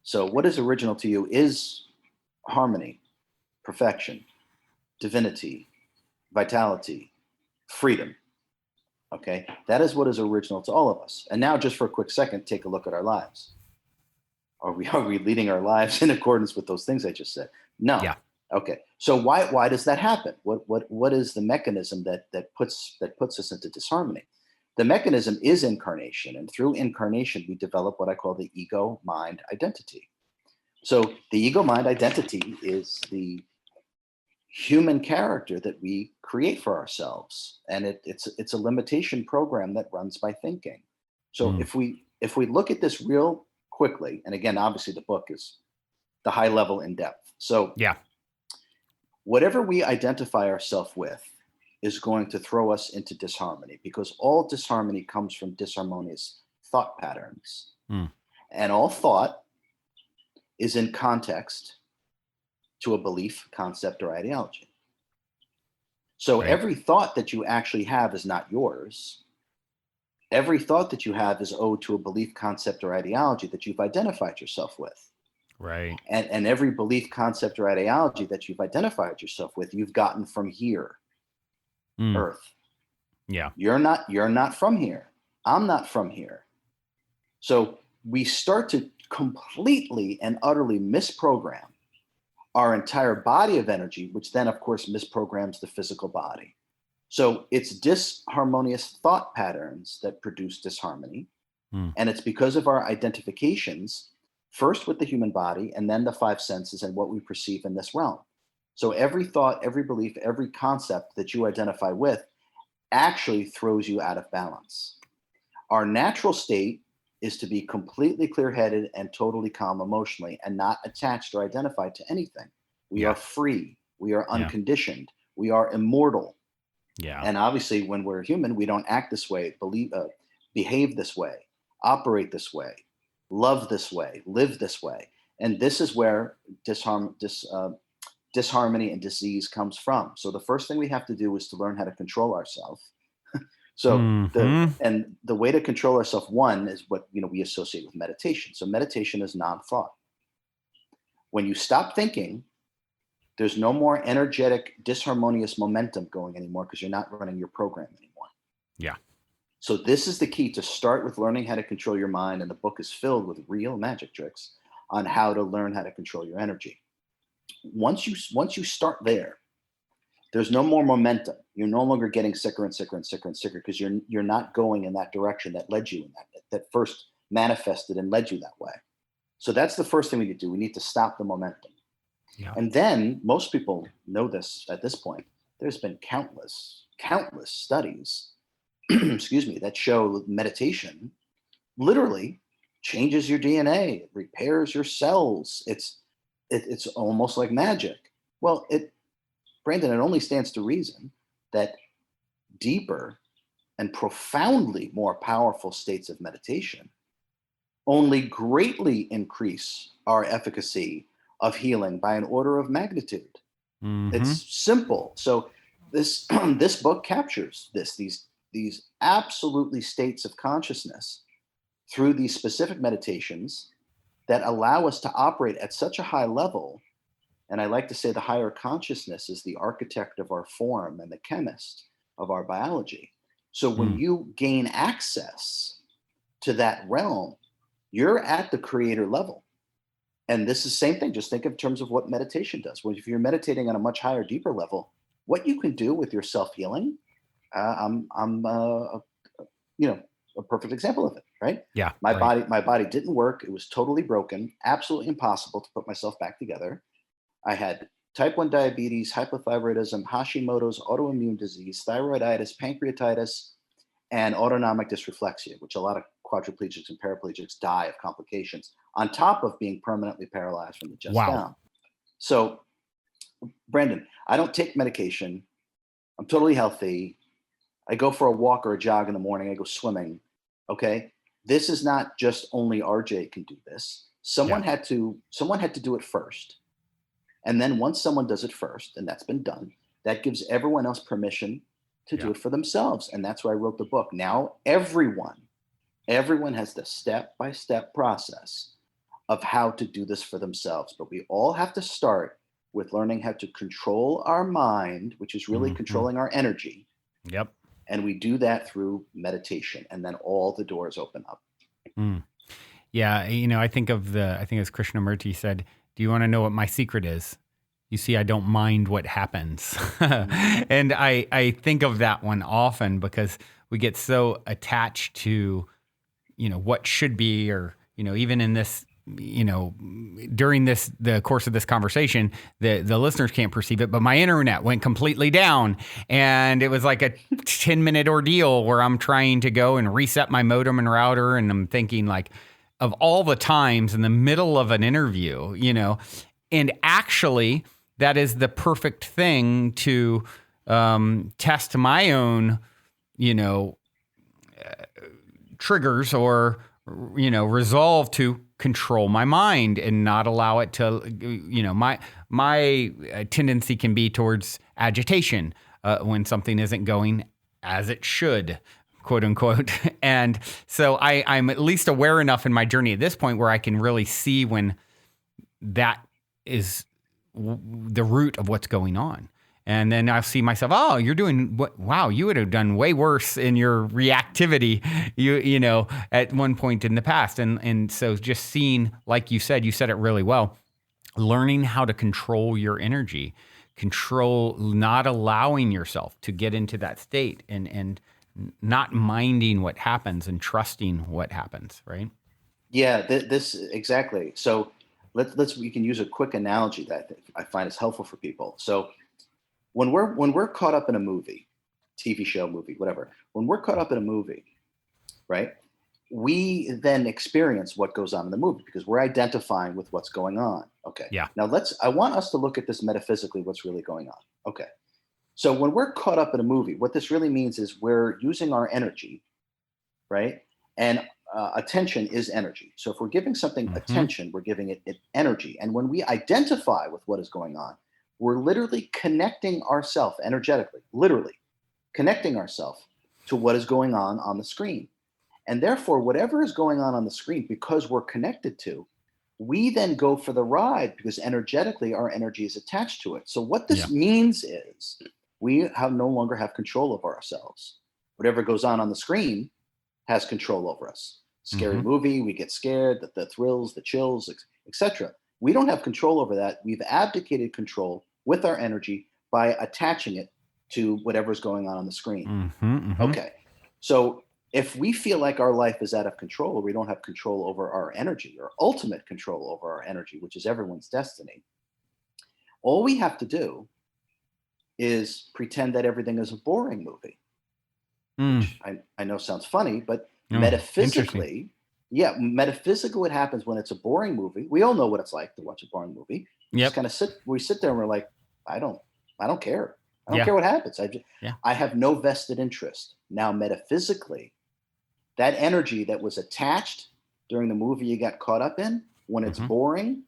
[SPEAKER 2] So what is original to you is harmony, perfection, divinity, vitality, freedom. Okay? That is what is original to all of us. And now just for a quick second, take a look at our lives. Are we leading our lives in accordance with those things I just said? No.
[SPEAKER 1] Yeah.
[SPEAKER 2] Okay. So why does that happen? What is the mechanism that puts us into disharmony? The mechanism is incarnation, and through incarnation we develop what I call the ego mind identity. So the ego mind identity is the human character that we create for ourselves, and it's a limitation program that runs by thinking. So if we look at this real quickly, and again, obviously the book is the high level in depth. So
[SPEAKER 1] yeah,
[SPEAKER 2] whatever we identify ourselves with is going to throw us into disharmony, because all disharmony comes from disharmonious thought patterns. And all thought is in context to a belief, concept, or ideology. So every thought that you actually have is not yours. Every thought that you have is owed to a belief, concept, or ideology that you've identified yourself with.
[SPEAKER 1] Right.
[SPEAKER 2] And every belief, concept, or ideology that you've identified yourself with, you've gotten from here, Earth.
[SPEAKER 1] Yeah.
[SPEAKER 2] You're not from here. I'm not from here. So we start to completely and utterly misprogram our entire body of energy, which then, of course, misprograms the physical body. So it's disharmonious thought patterns that produce disharmony. And it's because of our identifications, first with the human body, and then the five senses and what we perceive in this realm. So every thought, every belief, every concept that you identify with actually throws you out of balance. Our natural state is to be completely clear-headed and totally calm emotionally and not attached or identified to anything. We are free. We are unconditioned. We are immortal.
[SPEAKER 1] Yeah.
[SPEAKER 2] And obviously, when we're human, we don't act this way, behave this way, operate this way, love this way, live this way. And this is where disharmony and disease comes from. So the first thing we have to do is to learn how to control ourselves. So the way to control ourselves, one, is what we associate with meditation. So meditation is non-thought. When you stop thinking, there's no more energetic, disharmonious momentum going anymore, because you're not running your program anymore.
[SPEAKER 1] Yeah.
[SPEAKER 2] So this is the key, to start with learning how to control your mind. And the book is filled with real magic tricks on how to learn how to control your energy. Once you start there, there's no more momentum. You're no longer getting sicker and sicker and sicker and sicker, because you're not going in that direction that led you in that first manifested and led you that way. So that's the first thing we need to do. We need to stop the momentum.
[SPEAKER 1] Yeah.
[SPEAKER 2] And then most people know this at this point. There's been countless studies, excuse me, that show meditation literally changes your DNA, it repairs your cells. It's almost like magic. Well, Brandon, it only stands to reason that deeper and profoundly more powerful states of meditation only greatly increase our efficacy of healing by an order of magnitude. It's simple. So this book captures these absolutely states of consciousness through these specific meditations that allow us to operate at such a high level. And I like to say the higher consciousness is the architect of our form and the chemist of our biology. So when you gain access to that realm, you're at the creator level. And this is the same thing. Just think in terms of what meditation does. If you're meditating on a much higher, deeper level, what you can do with your self-healing, I'm a perfect example of it. right?
[SPEAKER 1] Yeah.
[SPEAKER 2] My
[SPEAKER 1] Right.
[SPEAKER 2] body didn't work. It was totally broken, absolutely impossible to put myself back together. I had type 1 diabetes, hypothyroidism, Hashimoto's, autoimmune disease, thyroiditis, pancreatitis, and autonomic dysreflexia, which a lot of quadriplegics and paraplegics die of complications, on top of being permanently paralyzed from the chest
[SPEAKER 1] Wow.
[SPEAKER 2] down. So, Brandon, I don't take medication. I'm totally healthy. I go for a walk or a jog in the morning. I go swimming. Okay. This is not just only RJ can do this.
[SPEAKER 1] Yeah.
[SPEAKER 2] Someone had to do it first. And then once someone does it first, and that's been done, that gives everyone else permission to do
[SPEAKER 1] Yeah.
[SPEAKER 2] it for themselves. And that's why I wrote the book. Now everyone has the step-by-step process of how to do this for themselves. But we all have to start with learning how to control our mind, which is really
[SPEAKER 1] Mhm.
[SPEAKER 2] controlling our energy.
[SPEAKER 1] Yep.
[SPEAKER 2] And we do that through meditation, and then all the doors open up.
[SPEAKER 1] Mm. Yeah. I think as Krishnamurti said, do you want to know what my secret is? You see, I don't mind what happens. And I think of that one often because we get so attached to, what should be, or, even in this, during the course of this conversation, the listeners can't perceive it, but my internet went completely down, and it was like a 10-minute ordeal where I'm trying to go and reset my modem and router. And I'm thinking, like, of all the times in the middle of an interview, and actually that is the perfect thing to test my own, triggers, or, resolve to control my mind and not allow it to, my tendency can be towards agitation when something isn't going as it should, quote unquote. And so I'm at least aware enough in my journey at this point where I can really see when that is the root of what's going on. And then I'll see myself, oh, you're doing wow, you would have done way worse in your reactivity, at one point in the past. And so just seeing, like you said it really well, learning how to control your energy, control, not allowing yourself to get into that state, and not minding what happens and trusting what happens, right?
[SPEAKER 2] Yeah, this exactly. So we can use a quick analogy that I find is helpful for people. So when we're caught up in a movie, TV show, movie, whatever, when we're caught up in a movie, right? We then experience what goes on in the movie because we're identifying with what's going on. Okay.
[SPEAKER 1] Yeah.
[SPEAKER 2] Now I want us to look at this metaphysically, what's really going on. Okay. So when we're caught up in a movie, what this really means is we're using our energy, right? And attention is energy. So if we're giving something attention, we're giving it energy. And when we identify with what is going on, we're literally connecting ourselves energetically, literally connecting ourselves to what is going on the screen. And therefore, whatever is going on the screen, because we're connected to, we then go for the ride because energetically our energy is attached to it. So what this means is we no longer have control over ourselves. Whatever goes on the screen has control over us. Scary movie, we get scared, the thrills, the chills, etc. We don't have control over that. We've abdicated control with our energy by attaching it to whatever's going on the screen. Okay. So if we feel like our life is out of control, or we don't have control over our energy, or ultimate control over our energy, which is everyone's destiny, all we have to do is pretend that everything is a boring movie. Which I know sounds funny, but metaphysically, what happens when it's a boring movie. We all know what it's like to watch a boring movie. Just kind of sit there and we're like, I don't care. I don't care what happens. I have no vested interest. Now, metaphysically, that energy that was attached during the movie you got caught up in, when it's boring,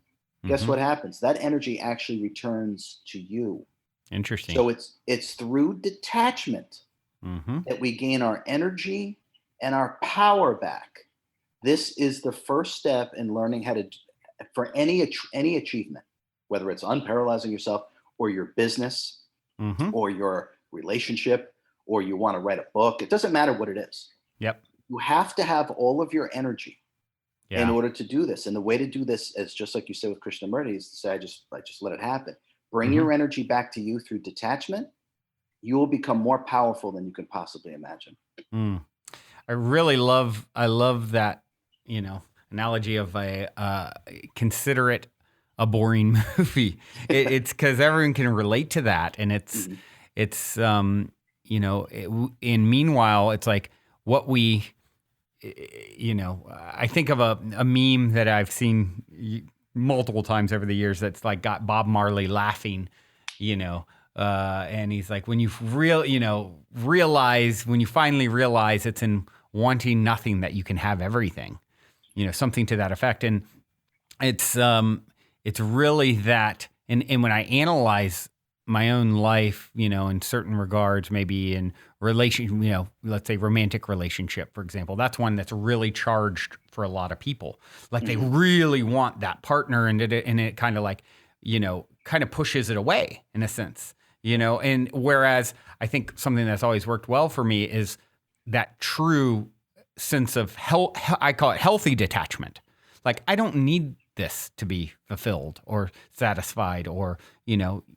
[SPEAKER 2] guess what happens? That energy actually returns to you.
[SPEAKER 1] Interesting.
[SPEAKER 2] So it's through detachment that we gain our energy and our power back. This is the first step in learning how to, for any achievement, whether it's unparalyzing yourself or your business or your relationship, or you want to write a book. It doesn't matter what it is.
[SPEAKER 1] Yep.
[SPEAKER 2] You have to have all of your energy in order to do this. And the way to do this is just like you said with Krishnamurti, is to say, I just let it happen. Bring your energy back to you through detachment. You will become more powerful than you can possibly imagine.
[SPEAKER 1] I love that, analogy of consider it a boring movie. It's because everyone can relate to that. And
[SPEAKER 2] Mhm.
[SPEAKER 1] and meanwhile, it's like what I think of a meme that I've seen multiple times over the years that's like got Bob Marley laughing, and he's like, when you when you finally realize it's in wanting nothing that you can have everything, something to that effect. And it's really that. And when I analyze my own life, in certain regards, maybe in relation, let's say romantic relationship, for example, that's one that's really charged for a lot of people. Like they really want that partner, and it kind of like, kind of pushes it away in a sense, and whereas I think something that's always worked well for me is that true sense of health. I call it healthy detachment. Like I don't need this to be fulfilled or satisfied, or,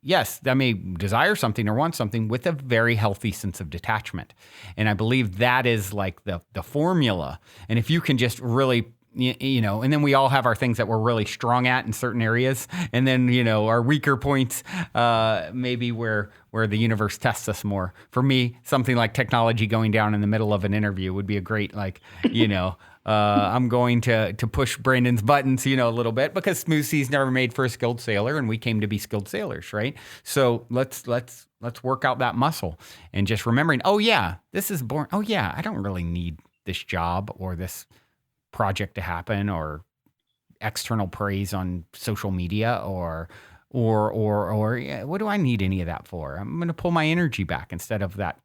[SPEAKER 1] yes, I may desire something or want something with a very healthy sense of detachment. And I believe that is like the formula. And if you can just really, and then we all have our things that we're really strong at in certain areas. And then, our weaker points, maybe where the universe tests us more. For me, something like technology going down in the middle of an interview would be a great, I'm going to push Brandon's buttons, a little bit, because Smooth Sea's never made for a skilled sailor, and we came to be skilled sailors, right? So let's work out that muscle, and just remembering, oh yeah, this is boring. Oh yeah, I don't really need this job or this project to happen, or external praise on social media, or yeah, what do I need any of that for? I'm going to pull my energy back instead of that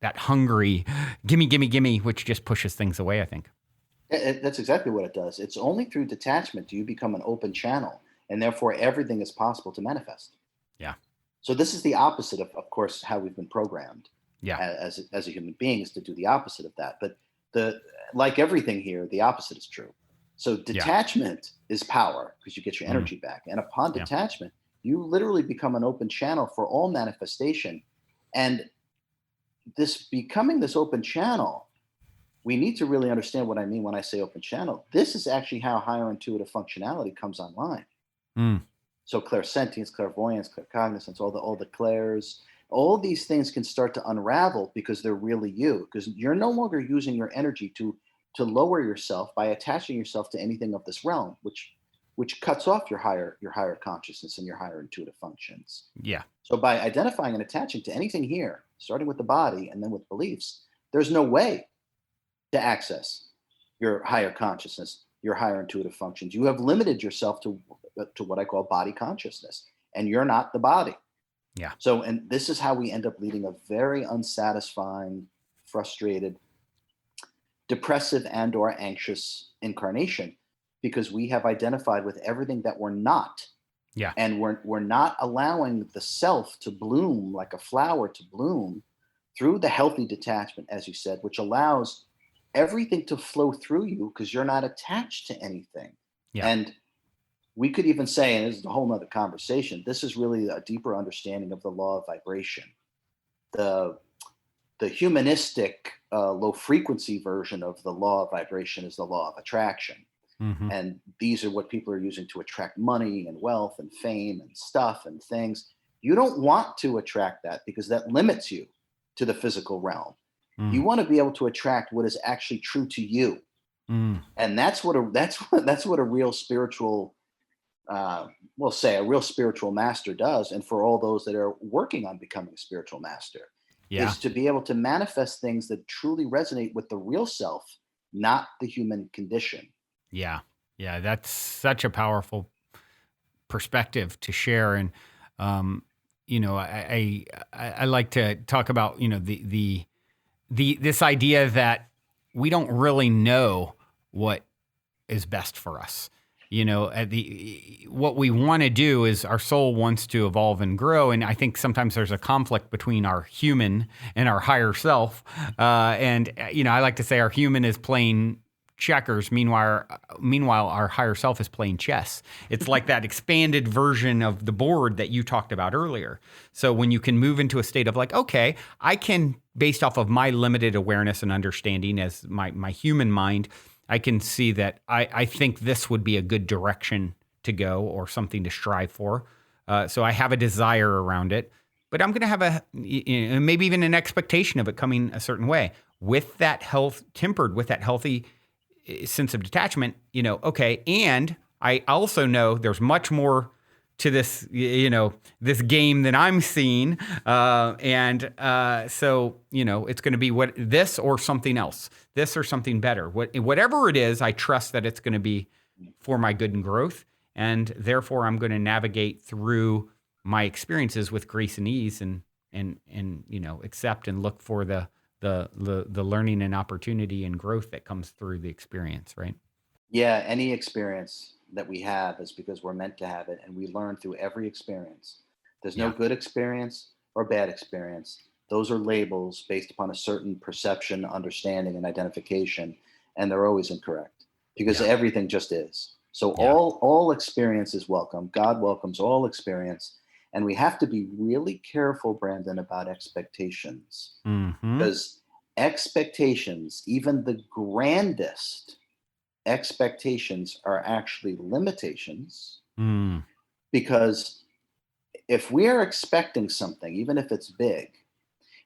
[SPEAKER 1] hungry gimme, which just pushes things away, I think.
[SPEAKER 2] That's exactly what it does. It's only through detachment do you become an open channel, and therefore everything is possible to manifest.
[SPEAKER 1] Yeah.
[SPEAKER 2] So this is the opposite of course, how we've been programmed.
[SPEAKER 1] Yeah.
[SPEAKER 2] As a human being, is to do the opposite of that. But like everything here, the opposite is true. So detachment is power, because you get your energy back, and upon detachment, you literally become an open channel for all manifestation. And this becoming this open channel, we need to really understand what I mean when I say open channel. This is actually how higher intuitive functionality comes online. So clairsentience, clairvoyance, claircognizance, all the clairs, all these things can start to unravel because they're really you. Because you're no longer using your energy to lower yourself by attaching yourself to anything of this realm, which cuts off your higher consciousness and your higher intuitive functions.
[SPEAKER 1] Yeah.
[SPEAKER 2] So by identifying and attaching to anything here, starting with the body and then with beliefs, there's no way to access your higher consciousness, your higher intuitive functions. You have limited yourself to what I call body consciousness, and you're not the body.
[SPEAKER 1] Yeah.
[SPEAKER 2] So, and this is how we end up leading a very unsatisfying, frustrated, depressive, and or anxious incarnation, because we have identified with everything that we're not.
[SPEAKER 1] Yeah.
[SPEAKER 2] And we're not allowing the self to bloom like a flower to bloom through the healthy detachment, as you said, which allows everything to flow through you because you're not attached to anything.
[SPEAKER 1] Yeah.
[SPEAKER 2] And we could even say, and this is a whole nother conversation, this is really a deeper understanding of the law of vibration. The humanistic low frequency version of the law of vibration is the law of attraction. And these are what people are using to attract money and wealth and fame and stuff and things. You don't want to attract that, because that limits you to the physical realm. You want to be able to attract what is actually true to you. And that's what a real spiritual, we'll say a real spiritual master does. And for all those that are working on becoming a spiritual master, is to be able to manifest things that truly resonate with the real self, not the human condition.
[SPEAKER 1] Yeah. Yeah. That's such a powerful perspective to share. And, I like to talk about, this idea that we don't really know what is best for us. What we want to do is our soul wants to evolve and grow. And I think sometimes there's a conflict between our human and our higher self. I like to say our human is playing checkers. Meanwhile, our higher self is playing chess. It's like that expanded version of the board that you talked about earlier. So when you can move into a state of like, okay, I can, based off of my limited awareness and understanding as my human mind, I can see that I think this would be a good direction to go or something to strive for. So I have a desire around it, but I'm going to have maybe even an expectation of it coming a certain way. With that tempered with that healthy sense of detachment, okay. And I also know there's much more to this, this game than I'm seeing. So, it's going to be this or something else, this or something better. Whatever it is, I trust that it's going to be for my good and growth. And therefore I'm going to navigate through my experiences with grace and ease and accept and look for the learning and opportunity and growth that comes through the experience, right?
[SPEAKER 2] Yeah, any experience that we have is because we're meant to have it, and we learn through every experience. There's no good experience or bad experience. Those are labels based upon a certain perception, understanding, and identification, and they're always incorrect because everything just is. So all experience is welcome. God welcomes all experience. And we have to be really careful, Brandon, about expectations. Because expectations, even the grandest expectations, are actually limitations. Because if we are expecting something, even if it's big,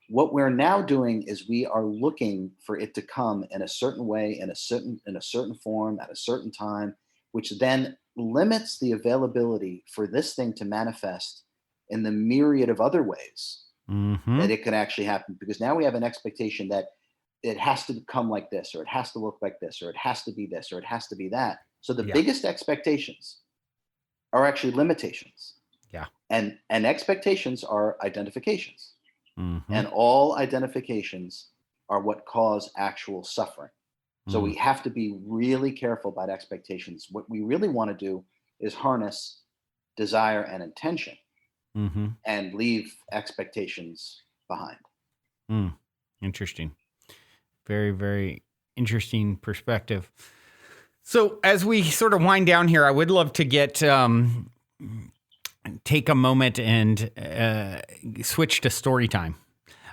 [SPEAKER 2] what we're now doing is we are looking for it to come in a certain way, in a certain form, at a certain time, which then limits the availability for this thing to manifest in the myriad of other ways that it can actually happen. Because now we have an expectation that it has to come like this, or it has to look like this, or it has to be this, or it has to be that. So the biggest expectations are actually limitations.
[SPEAKER 1] Yeah.
[SPEAKER 2] And expectations are identifications. And all identifications are what cause actual suffering. So we have to be really careful about expectations. What we really want to do is harness desire and intention and leave expectations behind.
[SPEAKER 1] Interesting. Very, very interesting perspective. So as we sort of wind down here, I would love to take a moment and switch to story time.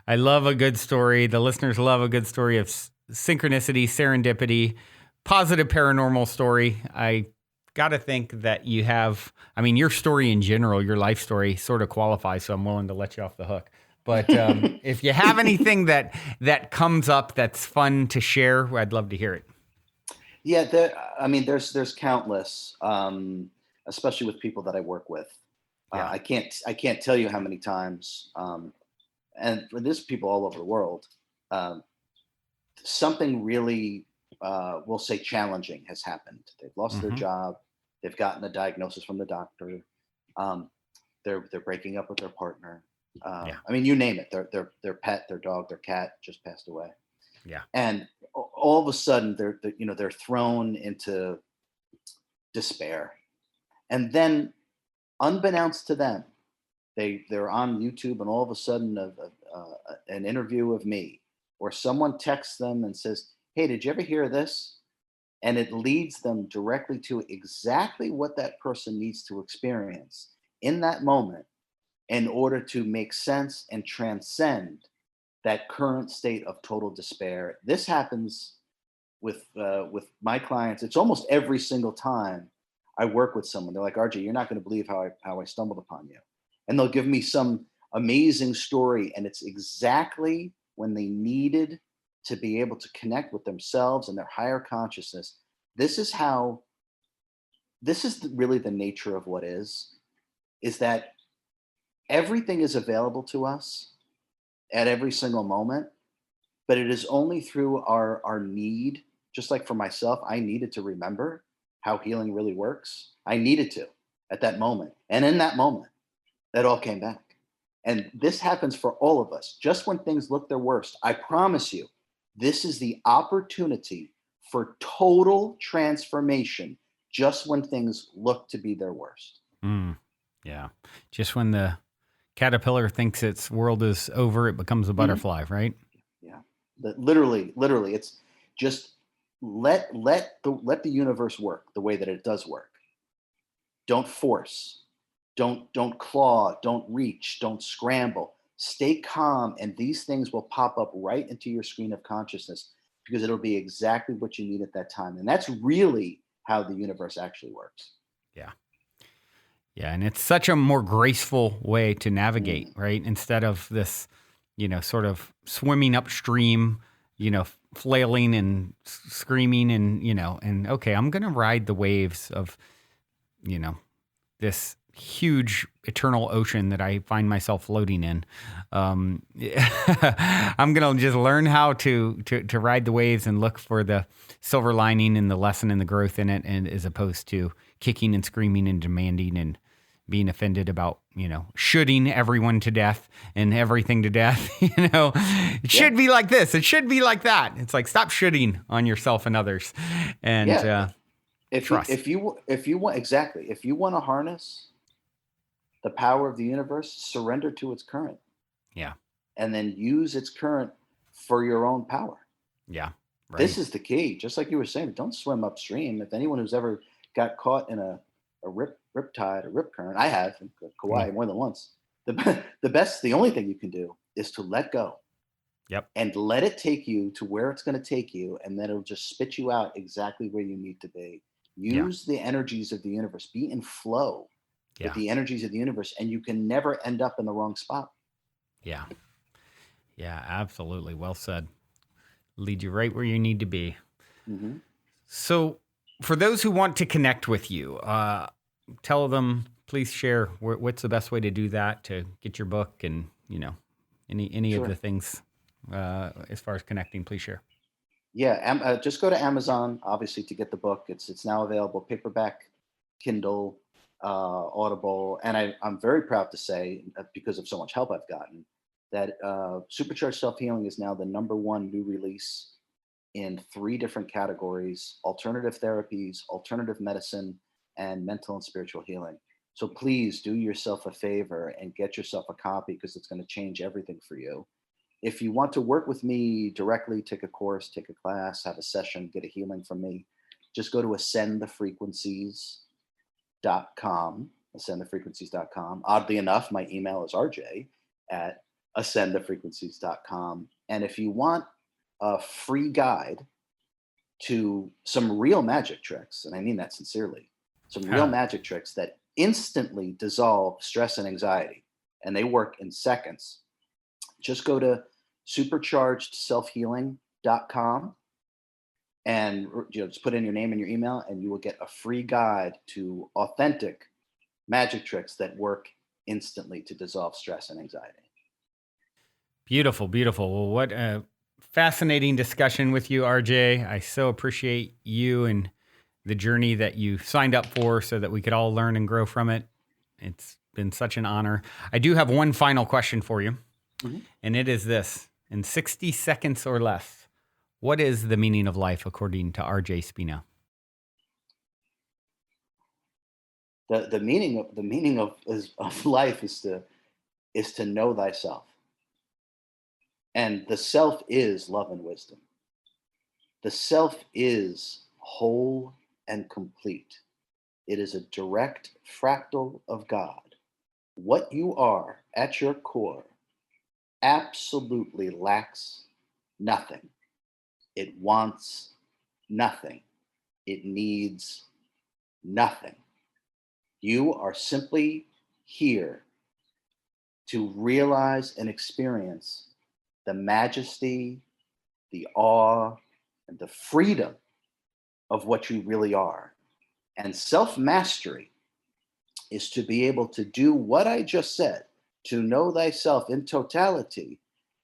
[SPEAKER 1] I love a good story. The listeners love a good story of synchronicity, serendipity, positive paranormal story. I got to think that you have, your story in general, your life story sort of qualifies, so I'm willing to let you off the hook. But if you have anything that comes up that's fun to share, I'd love to hear it.
[SPEAKER 2] Yeah, there's countless, especially with people that I work with. I can't tell you how many times, and there's people all over the world. Something really, we'll say, challenging has happened. They've lost their job. They've gotten a diagnosis from the doctor. They're breaking up with their partner. You name it. Their pet, their dog, their cat just passed away.
[SPEAKER 1] Yeah. And
[SPEAKER 2] all of a sudden, they're thrown into despair, and then, unbeknownst to them, they're on YouTube, and all of a sudden, an interview of me, or someone texts them and says, "Hey, did you ever hear this?" And it leads them directly to exactly what that person needs to experience in that moment in order to make sense and transcend that current state of total despair. This happens with my clients. It's almost every single time I work with someone. They're like, "RJ, you're not going to believe how I stumbled upon you." And they'll give me some amazing story, and it's exactly when they needed to be able to connect with themselves and their higher consciousness. This is really the nature of what is that everything is available to us at every single moment, but it is only through our need. Just like for myself, I needed to remember how healing really works. I needed to at that moment. And in that moment, that all came back. And this happens for all of us. Just when things look their worst, I promise you, this is the opportunity for total transformation, just when things look to be their worst.
[SPEAKER 1] Yeah. Just when the caterpillar thinks its world is over, it becomes a butterfly, right?
[SPEAKER 2] Yeah. Literally, it's just let the universe work the way that it does work. Don't force. Don't claw. Don't reach. Don't scramble. Stay calm, and these things will pop up right into your screen of consciousness because it'll be exactly what you need at that time. And that's really how the universe actually works.
[SPEAKER 1] Yeah. Yeah. And it's such a more graceful way to navigate,
[SPEAKER 2] Mm,
[SPEAKER 1] right? Instead of this, sort of swimming upstream, flailing and screaming and okay, I'm going to ride the waves of, you know, this huge eternal ocean that I find myself floating in. I'm gonna just learn how to ride the waves and look for the silver lining and the lesson and the growth in it, and as opposed to kicking and screaming and demanding and being offended about shoulding everyone to death and everything to death. It
[SPEAKER 2] yeah.
[SPEAKER 1] should be like this. It should be like that. It's like stop shoulding on yourself and others, and
[SPEAKER 2] Yeah.
[SPEAKER 1] trust.
[SPEAKER 2] If you want, exactly, if you want to harness the power of the universe, surrender to its current
[SPEAKER 1] Yeah.
[SPEAKER 2] and then use its current for your own power.
[SPEAKER 1] Yeah. Right.
[SPEAKER 2] This is the key. Just like you were saying, don't swim upstream. If anyone who's ever got caught in a rip tide, a rip current, I have in
[SPEAKER 1] Yeah.
[SPEAKER 2] Kauai more than once. The only thing you can do is to let go
[SPEAKER 1] Yep.
[SPEAKER 2] and let it take you to where it's going to take you, and then it'll just spit you out exactly where you need to be.
[SPEAKER 1] Yeah.
[SPEAKER 2] Use the energies of the universe. Be in flow with
[SPEAKER 1] Yeah.
[SPEAKER 2] the energies of the universe, and you can never end up in the wrong spot.
[SPEAKER 1] Yeah. Yeah. Absolutely. Well said. Lead you right where you need to be.
[SPEAKER 2] Hmm.
[SPEAKER 1] So, for those who want to connect with you, tell them, please share what's the best way to do that, to get your book and, any of the
[SPEAKER 2] Sure.
[SPEAKER 1] things as far as connecting, please share.
[SPEAKER 2] Yeah, just go to Amazon, obviously, to get the book. It's now available paperback, Kindle, Audible, and I'm very proud to say, because of so much help I've gotten, that Supercharged Self Healing is now the number one new release in three different categories: alternative therapies, alternative medicine, and mental and spiritual healing. So please do yourself a favor and get yourself a copy because it's going to change everything for you. If you want to work with me directly, take a course, take a class, have a session, get a healing from me, just go to ascendthefrequencies.com, ascendthefrequencies.com. Oddly enough, my email is rj at ascendthefrequencies.com. And if you want a free guide to some real magic tricks, and I mean that sincerely, some real magic tricks that instantly dissolve stress and anxiety, and they work in seconds, just go to superchargedselfhealing.com and just put in your name and your email, and you will get a free guide to authentic magic tricks that work instantly to dissolve stress and anxiety.
[SPEAKER 1] Beautiful, beautiful. Well, what a fascinating discussion with you, RJ. I so appreciate you and the journey that you signed up for so that we could all learn and grow from it. It's been such an honor. I do have one final question for you,
[SPEAKER 2] Mhm.
[SPEAKER 1] and it is this: in 60 seconds or less, what is the meaning of life according to RJ Spina?
[SPEAKER 2] The meaning of life is to know thyself, and the self is love and wisdom. The self is whole and complete. It is a direct fractal of God. What you are at your core absolutely lacks nothing. It wants nothing. It needs nothing. You are simply here to realize and experience the majesty, the awe, and the freedom of what you really are. And self mastery is to be able to do what I just said, to know thyself in totality,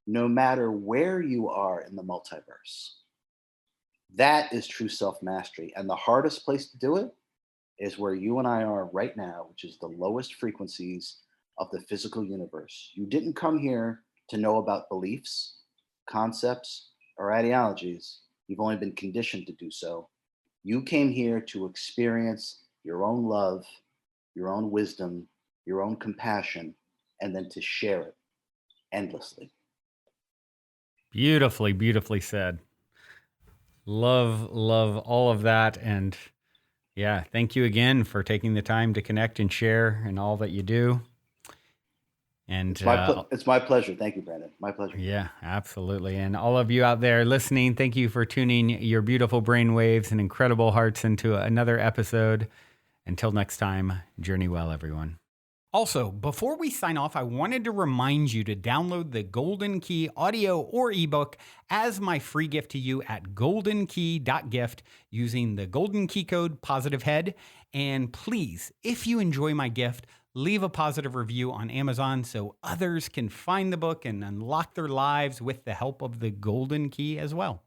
[SPEAKER 2] no matter where you are in the multiverse. That is true self mastery. And the hardest place to do it is where you and I are right now, which is the lowest frequencies of the physical universe. You didn't come here to know about beliefs, concepts, or ideologies. You've only been conditioned to do so. You came here to experience your own love, your own wisdom, your own compassion, and then to share it endlessly.
[SPEAKER 1] Beautifully, beautifully said. Love all of that. And yeah, thank you again for taking the time to connect and share and all that you do. And
[SPEAKER 2] it's my pleasure. Thank you, Brandon. My pleasure.
[SPEAKER 1] Yeah, absolutely. And all of you out there listening, thank you for tuning your beautiful brainwaves and incredible hearts into another episode. Until next time, journey well, everyone. Also, before we sign off, I wanted to remind you to download the Golden Key audio or ebook as my free gift to you at goldenkey.gift using the Golden Key code POSITIVEHEAD. And please, if you enjoy my gift, leave a positive review on Amazon so others can find the book and unlock their lives with the help of the Golden Key as well.